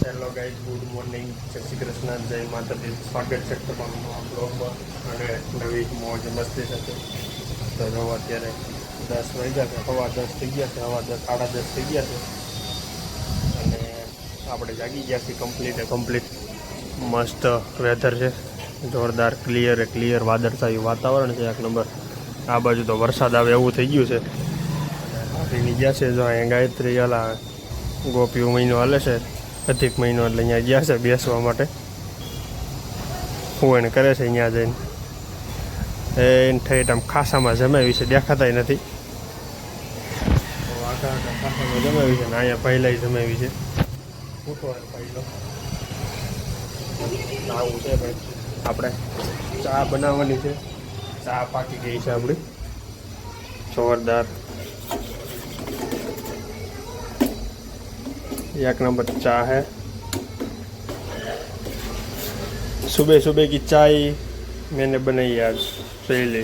Hello guys, good morning, જય શ્રી કૃષ્ણ, જય માતાજી. સ્વાગત છે તમારું નવા બ્લોગમાં અને નવી મોજ મસ્તી સાથે. તો જો અત્યારે 10 વાગ્યા છે, 10:15 થઈ ગયા છે, 10:30 થઈ ગયા છે અને આપણે જાગી ગયા છીએ કમ્પ્લીટ. મસ્ત વેધર છે, જોરદાર, ક્લિયર વાદળછાયું વાતાવરણ છે, એક નંબર. આ બાજુ તો વરસાદ આવે એવું થઈ ગયું છે અને આપીની ગયા છે. જો અહીંયા ગાયત્રી અલા ગોપીઓ મહિનો હાલે છે, અધિક મહિનો, એટલે અહીંયા ગયા છે બેસવા માટે. હું એને કરે છે અહીંયા જઈને એને ઠેઠ આમ ખાસામાં જમાવી છે, દેખાતાય નથી. આખા ખાસામાં જમાવી છે ને અહીંયા પહેલાં જમાવી છે. ઉઠો પહેલો આવું છે ભાઈ. આપણે ચા બનાવવાની છે, ચા પાકી ગઈ છે આપણી, જોરદાર एक नंबर चाय है. सुबह की चाय मैंने बनाई आज पहले.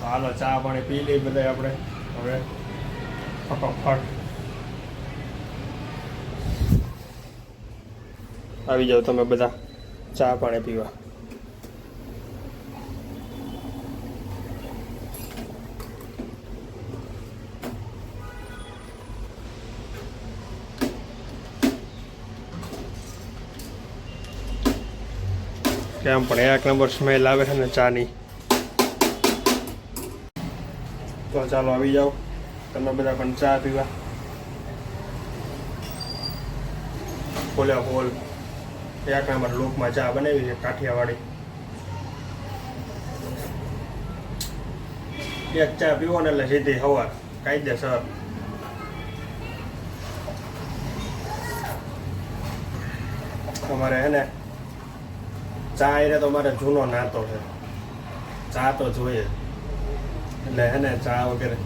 हालो चા પાણી પી લઈ બધા આપણે હવે ફટાફટ. આવી જાઓ તમે બધા ચા પાણી પીવા. કેમ પણ એક નંબર સ્મેલ આવે છે ને ચાની. તો ચાલો આવી જાઓ તમે બધા પણ ચા પીવા. હોલ એક નંબર લોકમાં ચા બનાવી છે, કાઠિયાવાડી. એક ચા પીવો ને એટલે સીધી સવાર કાયદેસર. તમારે હે ને ચા એને તો મારે જૂનો નાતો છે, ચા તો જોઈએ. એટલે હે ને ચા વગેરે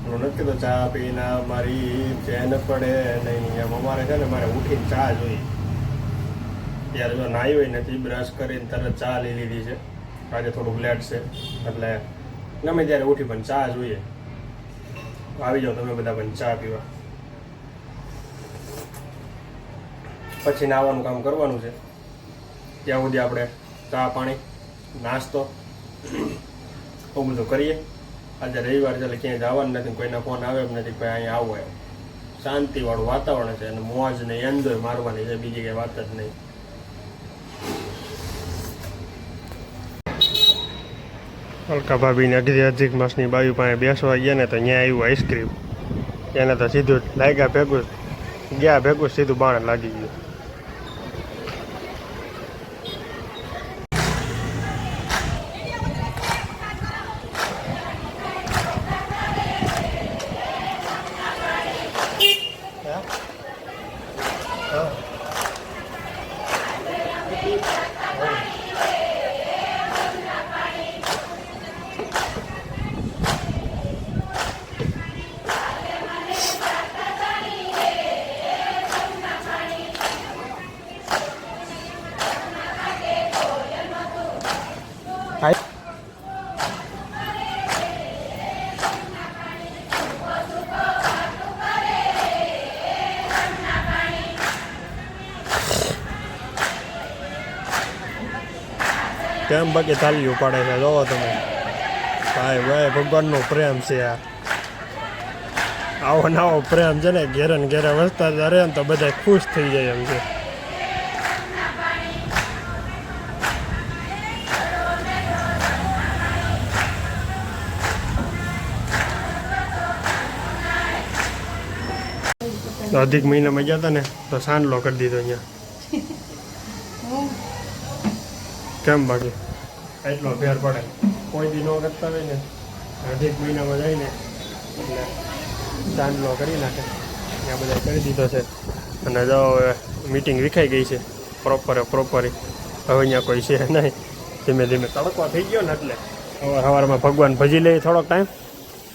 હું નથી કીધું ચા પીને મારી ચેન પડે નહીં. એમ અમારે છે ને મારે ઉઠીને ચા જોઈએ. ત્યારે જો નાહી હોય નથી, બ્રશ કરીને તરત ચા લઈ લીધી છે. આજે થોડુંક લેટ છે એટલે ગમે ત્યારે ઉઠી પણ ચા જોઈએ. આવી જાઓ તમે બધા પણ ચા પીવા. પછી નાવાનું કામ કરવાનું છે. ત્યાં સુધી આપણે ચા પાણી નાસ્તો એવું બધું કરીએ. આજે રવિવાર છે એટલે ક્યાંય જવાનું નથી, કોઈના ફોન આવે એમ નથી, કોઈ અહીંયા આવું એમ. શાંતિવાળું વાતાવરણ છે અને મોજ ને એન્જોય મારવાની છે, બીજી કંઈ વાત જ નહીં. અલકા ભાભીને અધિક માસની બાજુ પાસે બેસવા ગયા ને તો ત્યાં આવ્યું આઈસ્ક્રીમ. એને તો સીધું લાગ્યા ભેગું સીધું બાણ લાગી ગયું. કેમ બાકી તાલીઓ પાડે છે, જોવો તમે. ભાઈ ભગવાનનો પ્રેમ છે આ. આવો નવો પ્રેમ છે ને ઘેરે ને ઘેરે વસતા રહે ને તો બધા ખુશ થઈ જાય એમ છે. અધિક મહિનામાં ગયા હતા ને તો સાંડલો કરી દીધો અહીંયા. કેમ બાકી એટલો ફેર પડે. કોઈ દી ન કરતા હોય ને અધિક મહિનામાં જઈને એટલે ચાંદલો કરી નાખે. ત્યાં બધા કરી દીધો છે અને જો હવે મીટિંગ વિખાઈ ગઈ છે પ્રોપરી. હવે અહીંયા કોઈ છે નહીં. ધીમે ધીમે તડકો થઈ ગયો ને એટલે સવારમાં ભગવાન ભજી લે થોડોક ટાઈમ,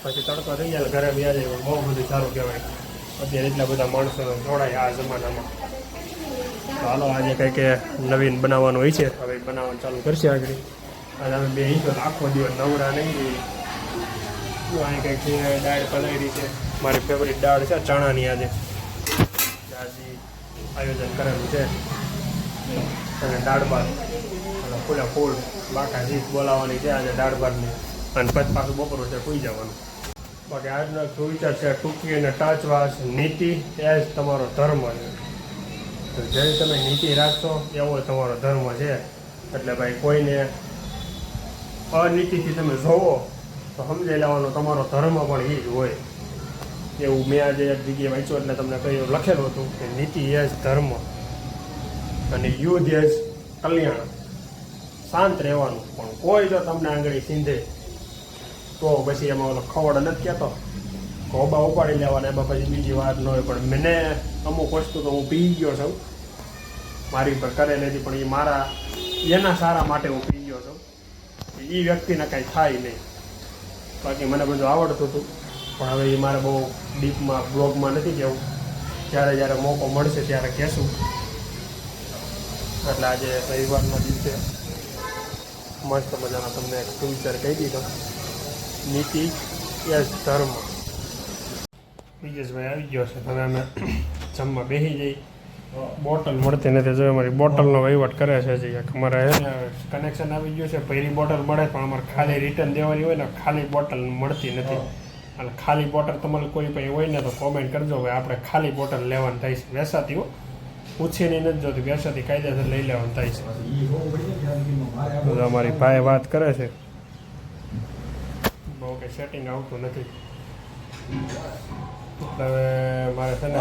પછી તડકો થઈ જાય ઘરે બી આવી. બહુ બધું સારું કહેવાય. અત્યારે એટલા બધા માણસો જોડાય આ જમાનામાં. તો હાલો આજે કંઈક નવીન બનાવવાનું હોય છે, હવે બનાવવાનું ચાલુ કરશે આગળ. આજે અમે બે તો આખો દિવસ નવરા નહીં. અહીં કંઈક દાળ પલાળી છે, મારી ફેવરિટ દાળ છે ચણાની. આજે આજે આયોજન કરેલું છે. અને દાળ ભાત અને ફૂલ બાકા જીત બોલાવવાની છે આજે દાળ ભાતની. અને પછી પાછું બપોર છે સૂઈ જવાનું. બાકી આજનો વિચાર છે ટૂંકી અને ટાચવાસ નીતિ એ જ તમારો ધર્મ છે. તો જે તમે નીતિ રાખશો એવો તમારો ધર્મ છે. એટલે ભાઈ કોઈને અનીતિથી તમે જોવો તો સમજાઈ લેવાનો તમારો ધર્મ પણ એ જ હોય. એવું મેં આજે એક જગ્યાએ વાંચ્યું એટલે તમને કહ્યું લખેલું હતું કે નીતિ એ જ ધર્મ અને યુદ્ધ એ જ કલ્યાણ. શાંત રહેવાનું, પણ કોઈ જો તમને આંગળી સીંધે તો પછી એમાં ઓલો ખવડ નથી કહેતો કોબા ઉપાડી લેવાના, એમાં પછી બીજી વાત ન હોય. પણ મને અમુક વસ્તુ તો હું પી ગયો છું મારી પર કરેલી હતી, પણ એ મારા એના સારા માટે હું પી ગયો છું. એ વ્યક્તિને કાંઈ થાય નહીં. બાકી મને બધું આવડતું હતું, પણ હવે એ મારે બહુ ડીપમાં બ્લોગમાં નથી કહેવું. જ્યારે મોકો મળશે ત્યારે કહેશું. એટલે આજે રવિવારના દિવસે મસ્ત મજાના તમને એક ફ્યુચર કહી દીધો. નીતિ એ જ ધર્મ. બીજેશભાઈ આવી ગયો છે. હવે અમે જમવા બેસી જઈ. બોટલ મળતી નથી, જો અમારી બોટલનો વહીવટ કરે છે. હજી અમારે કનેક્શન આવી ગયું છે, પહેલી બોટલ મળે પણ અમારે ખાલી રિટર્ન દેવાની હોય ને, ખાલી બોટલ મળતી નથી. અને ખાલી બોટલ તમારે કોઈ પાસે હોય ને તો કોમેન્ટ કરજો ભાઈ, આપણે ખાલી બોટલ લેવાનું થાય છે. વેસાતી હો, પૂછીને નથી જોતી, વેસાતી કાયદેસર લઈ લેવાનું થાય છે. તો અમારી ભાઈ વાત કરે છે, બહુ કંઈ સેટિંગ આવતું નથી. એટલે હવે મારે છે ને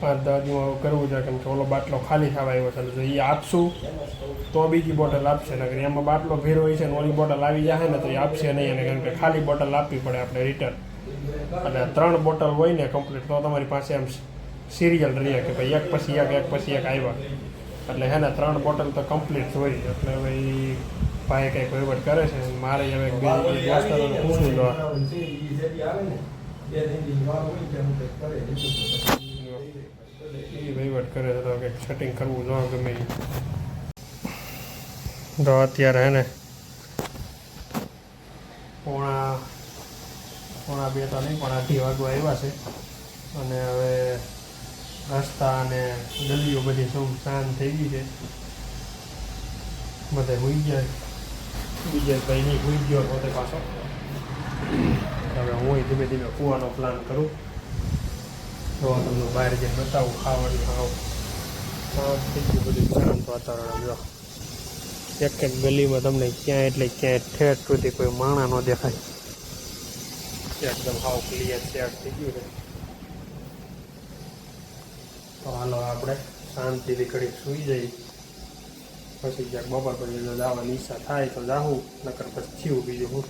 5-10 દિવસ કરવું છે, કેમ કે ઓલો બાટલો ખાલી થવા આવ્યો છે. જો એ આપશું તો બીજી બોટલ આપશે, નકર એમાં બાટલો ભેરો હોય છે ને ઓલી બોટલ આવી જાય ને તો એ આપશે નહીં. અને કારણ કે ખાલી બોટલ આપવી પડે આપણે રિટર્ન. અને 3 બોટલ હોય ને કમ્પ્લીટ તો તમારી પાસે એમ સિરિયલ રહીએ કે ભાઈ એક પછી એક આવ્યા. એટલે હે ને 3 બોટલ તો કમ્પ્લીટ હોય. એટલે હવે એ ભાઈ કંઈક વહીવટ કરે છે. મારે હવે દોસ્તારોને પૂછવું તો એ વહીવટ કરે છે, તો કંઈક સેટિંગ કરવું જો ગમે એ. તો અત્યારે હે ને પોણા 2 તો નહીં પણ 2:30 વાગવા આવ્યા છે. અને હવે રસ્તા અને ગલીઓ બધી સુમસાન થઈ ગઈ છે. બધા હોઈ ગયા. બીજા ભાઈ નહીં હોઈ ગયો પોતે પાછો. હવે હું ધીમે ધીમે કૂવાનો પ્લાન કરું. તો તમને બહાર જઈને બતાવું ખાવાનું ખાવ થઈ ગયું બધું શાંત વાતાવરણ. જો એક ગલીમાં તમને ક્યાંય એટલે ક્યાંય ઠેઠ સુધી કોઈ માણા ન દેખાય. એકદમ હાવ ક્લિયર સેટ થઈ ગયું છે. તો હાલો આપણે શાંતિથી ઘડી સૂઈ જઈએ. પછી ક્યાંક બપોર પછી જો જવાની ઈચ્છા થાય તો જાઉં, નકર પછી થયું બીજું હું.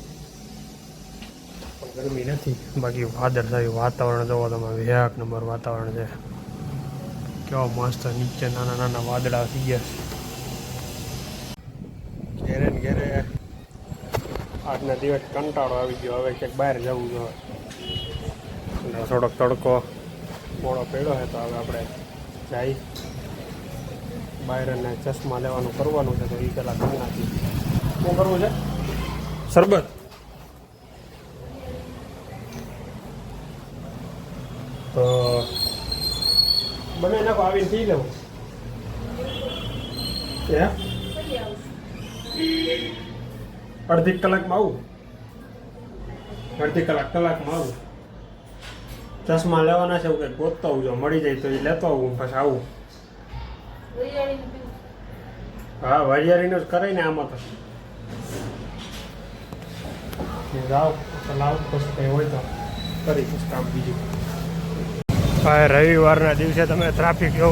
પણ ગરમી નથી. બાકી વાદળછાયું વાતાવરણ જોવો તમે, એક નંબર વાતાવરણ છે. કેવો મસ્ત નીચે નાના નાના વાદળા થઈ ગયા છે. ઘેરે ને ઘેરે આજના દિવસ કંટાળો આવી ગયો. હવે ક્યાંક બહાર જવું જોઈએ. થોડોક તડકો મોડો પડ્યો છે તો હવે આપણે જઈ બહાર અને ચશ્મા લેવાનું કરવાનું છે. તો એ પહેલાં કરી નાખી. શું કરવું છે? શરબત. તો બને નાખો, આવીને પી લેવું. અડધી કલાકમાં આવું. અડધી કલાકમાં આવું. ચશ્મા લેવાના છે, એવું કંઈક ગોતતો આવું. જો મળી જાય તો એ લેતો આવું, પછી આવું. હા, વરિયાળીનું જ કરાય ને આમાં તો. જાઓ તો લાવ, પછી કંઈ હોય તો કરી દઈશ કામ બીજું. હા, રવિવારના દિવસે તમે ટ્રાફિક જો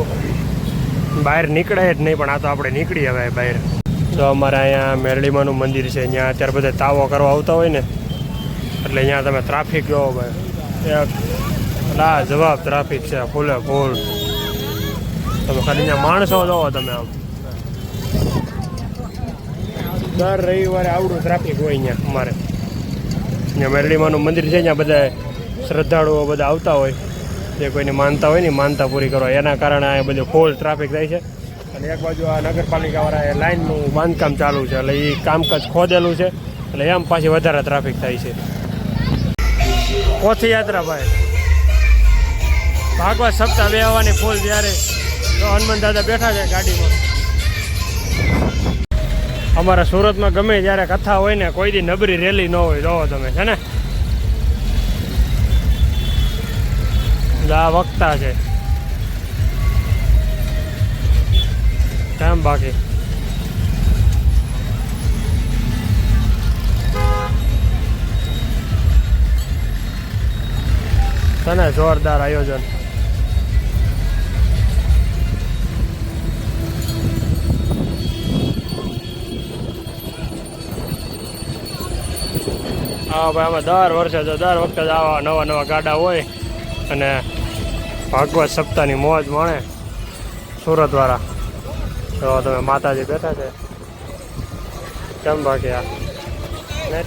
બહાર નીકળે જ નહીં, પણ આ તો આપણે નીકળી હવે બહાર. તો અમારે અહીંયા મેરડીમાનું મંદિર છે, અહીંયા અત્યારે બધા તાવો કરવા આવતા હોય ને, એટલે અહીંયા તમે ટ્રાફિક જોવો ભાઈ, એક જવાબ ટ્રાફિક છે ફૂલે ફૂલ. તમે ખાલી અહીંયા માણસો જોવો તમે. આમ દર રવિવારે આવડું ટ્રાફિક હોય અહીંયા અમારે. અહીંયા મેરડીમાનું મંદિર છે, અહીંયા બધા શ્રદ્ધાળુઓ બધા આવતા હોય, જે કોઈને માનતા હોય ને માનતા પૂરી કરવા, એના કારણે આ બધું ફૂલ ટ્રાફિક થાય છે. અને એક બાજુ આ નગરપાલિકાવાળા લાઇનનું બાંધકામ ચાલુ છે, એટલે એ કામકાજ ખોદેલું છે, એટલે એમ પાછી વધારે ટ્રાફિક થાય છે. કોથી યાત્રા ભાઈ ભાગવત સપ્તાહ બેહવાની ફૂલ ત્યારે તો હનુમાન દાદા બેઠા છે ગાડીમાં. અમારા સુરતમાં ગમે જ્યારે કથા હોય ને કોઈ દી નબળી રેલી ન હોય. જોવો તમે છે ને આ વક્તા છે કેમ બાકી તને જોરદાર આયોજન. હા ભાઈ અમે દર વર્ષે તો દર વખતે જ આવા નવા નવા ગાડા હોય અને ભાગવત સપ્તાહની મોજ માણે સુરતવાળા. તો તમે માતાજી બેઠા છે કેમ બાકી આ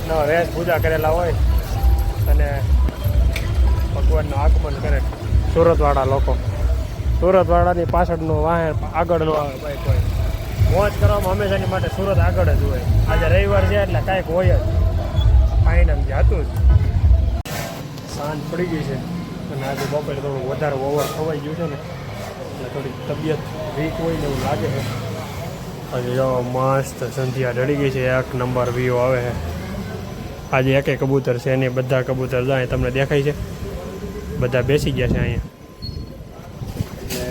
નવા વેશ પૂજા કરેલા હોય અને ભગવાનનું આગમન કરે સુરતવાળા લોકો. સુરતવાળાની પાછળનું વાહન આગળનું આવે બાઈક હોય. મોજ કરવામાં હંમેશાની માટે સુરત આગળ જ હોય. આજે રવિવાર છે એટલે કાંઈક હોય જ ફાઇનલ જે હતું જ. સાંજ પડી ગઈ છે અને આજે બપોરે થોડું વધારે ઓવર ખવાઈ ગયું છે ને એટલે થોડી તબિયત વીક હોય ને એવું લાગે છે. હજી જો મસ્ત સંધ્યા ઢળી ગઈ છે. એક નંબર વ્યૂ આવે છે. આજે એકે કબૂતર છે એની બધા કબૂતર જાય તમને દેખાય છે બધા બેસી ગયા છે અહીંયા. એટલે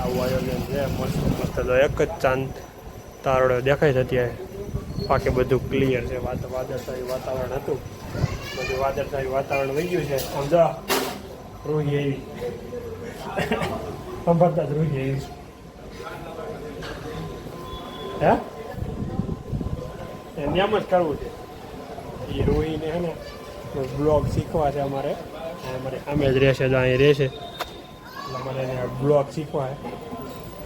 આવું આયોજન છે મસ્ત મસ્ત. તો એક જ ચાંદ તારડો દેખાય છે અત્યારે. બાકી બધું ક્લિયર છે. વાદળછાયું વાતાવરણ હતું બધું વાદળછાયું વાતાવરણ વહી ગયું છે. સમજો રૂહી એવી સંભળતા જ રૂહી એવી હે એમ જ કરવું છે. એ રોહીને હે ને બ્લોગ શીખવા છે અમારે સામે જ રહેશે જો અહીં રહેશે એટલે અમારે એને બ્લોગ શીખવા છે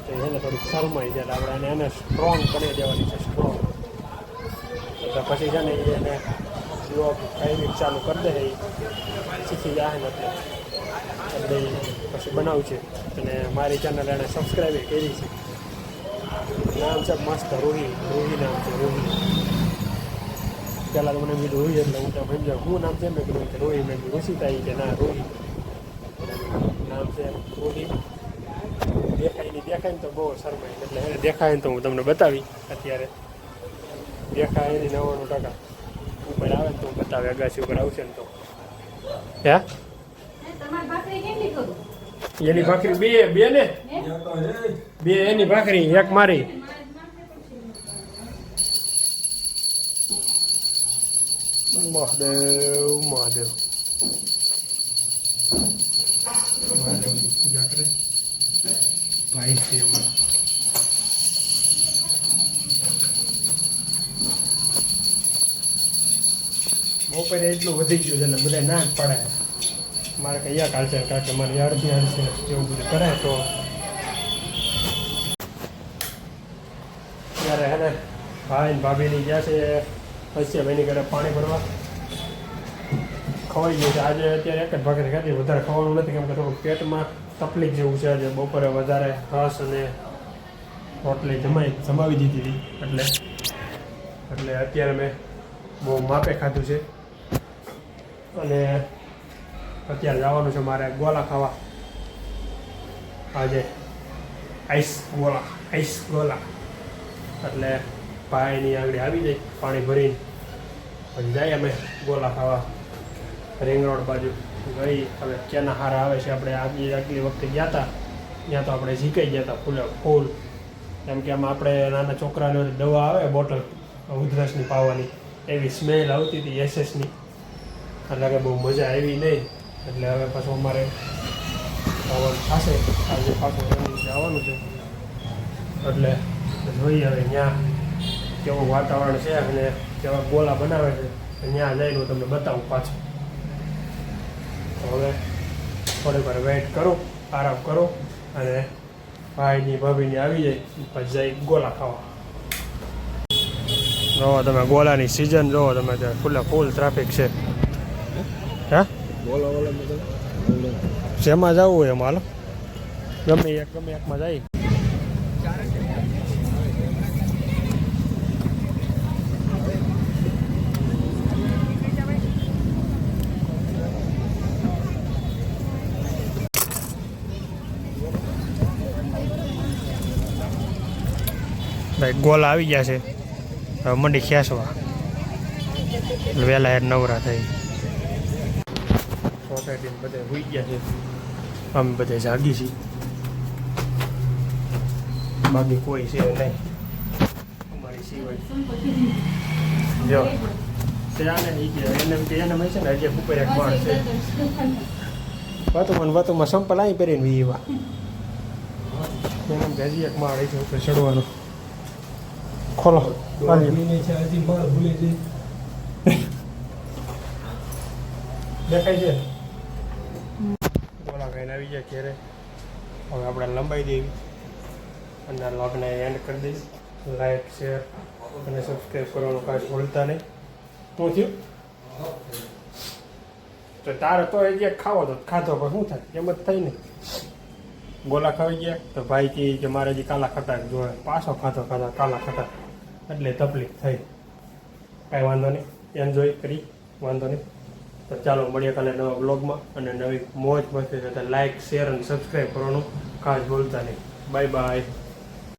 તો એને થોડીક શરમાઈ છે એટલે આપણે એને સ્ટ્રોંગ કરી દેવાની છે. સ્ટ્રોંગ એટલે પછી છે ને એને બ્લોગ ટાઈમિંગ ચાલુ કરી દે એ શીખી જાય ને એટલે પછી બનાવું છે. અને મારી ચેનલ એને સબસ્ક્રાઈબ કરી છે. નામ છે મસ્ત રૂહી નામ છે રૂહી. પહેલાં તો મને મેં રોહી એટલે હું તો સમજાવ શું નામ છે મેં કીધું કે રોહી. મેં કીધું ઋષિતા કે ના રોહી નામ છે રોહી. દેખાય ને તો બહુ શરમાય એટલે એને દેખાય ને તો હું તમને બતાવી અત્યારે દેખાય એની 99% ઉપર આવે ને તો હું બતાવે અગાસી ઉપર આવશે ને તો હે એની ભાખરી બે ને બે એની ભાખરી એક મારી. મહાદેવ મહાદેવ મહાદેવની પૂજા કરે ભાઈ છે અમારા. બપોરે એટલું વધી ગયું છે એટલે બધા ના જ પડે મારે કયા કાલ છે કારણ કે મારે અડધી હાલશે એવું બધું કરે તો ત્યારે હે ને ભાઈ ને ભાભીની ગયા છે હસ્યા ભાઈની ઘરે પાણી ભરવા. ખવાઈ ગયું છે આજે. અત્યારે એક જ ભાખરી ખાધી વધારે ખાવાનું નથી કેમ કે થોડું પેટમાં તકલીફ જેવું છે. આજે બપોરે વધારે રસ અને રોટલી જમાવી દીધી હતી એટલે અત્યારે મેં બહુ માપે ખાધું છે. અને અત્યારે જવાનું છે મારે ગોલા ખાવા. આજે આઈસ ગોલા એટલે ભાઈની આંગળી આવી જાય પાણી ભરીને પછી જાય અમે ગોલા ખાવા. રિંગ રોડ બાજુ ગઈ હવે ક્યાંના હારા આવે છે. આપણે આગલી વખતે ગયા હતા ત્યાં તો આપણે ઝીકાઈ ગયા હતા ફૂલ કેમ કે આમાં આપણે નાના છોકરાને દવા આવે બોટલ ઉધરસની પાવાની એવી સ્મેલ આવતી હતી એસએસની એટલે કે બહુ મજા આવી નહીં. એટલે હવે પાછું અમારે આવવાનું થશે. આજે પાછું જવાનું છે એટલે જોઈએ હવે ત્યાં કેવું વાતાવરણ છે અને કેવા ગોલા બનાવે છે ત્યાં જઈને હું તમને બતાવું પાછું. તો હવે થોડીક વાર વેઇટ કરો આરામ કરો અને ભાઈની ભાભીની આવી જાય પછી જઈ ગોલા ખાવા. જોવો તમે ગોલાની સિઝન જોવો તમે ત્યાં ફૂલ ટ્રાફિક છે. હે શેમાં જવું હોય એમાં હાલો ગમે એકમાં જાય. ગોલા આવી ગયા છે, હવે મંડી ખેંચવા વહેલા યાર નવરા થઈ. સોસાયટી બધા હોઈ ગયા છે, અમે બધા જાગી છીએ, બાકી કોઈ છે નહીં અમારી સિવાય. જો ત્યાંને નહીં ગયા એને મેં છે ને હજી ઉપર એક માળ છે. વાતુમાં સંપલ અહીં પહેરીને વીવા એને હજી એક માળ છે ઉપર ચડવાનો. ખોલો દેખાય છે. ગોળા ખાઈને આવી ગયા ઘેરે. હવે આપણે લંબાઈ દેવી અને લોગને એન્ડ કરી દઈશ. લાઈક શેર અને સબસ્ક્રાઈબ કરવાનું ખાસ ભૂલતા નહીં. શું થયું તો તારે તો એ ખાવો તો ખાધો પણ શું થાય એમ જ થાય ને. ગોલા ખાવી ગયા તો ભાઈ કે મારે હજી કાલા ખટાક જોવે, પાછો ખાધો કાલા ખટાક એટલે તકલીફ થઈ. કાંઈ વાંધો નહીં, એન્જોય કરી, વાંધો નહીં. તો ચાલો મળીએ કાલે નવા બ્લોગમાં અને નવી મોજ મસ્તી સાથે લાઈક શેર અને સબસ્ક્રાઈબ કરવાનું ખાસ ભૂલતા નહીં. Bye bye.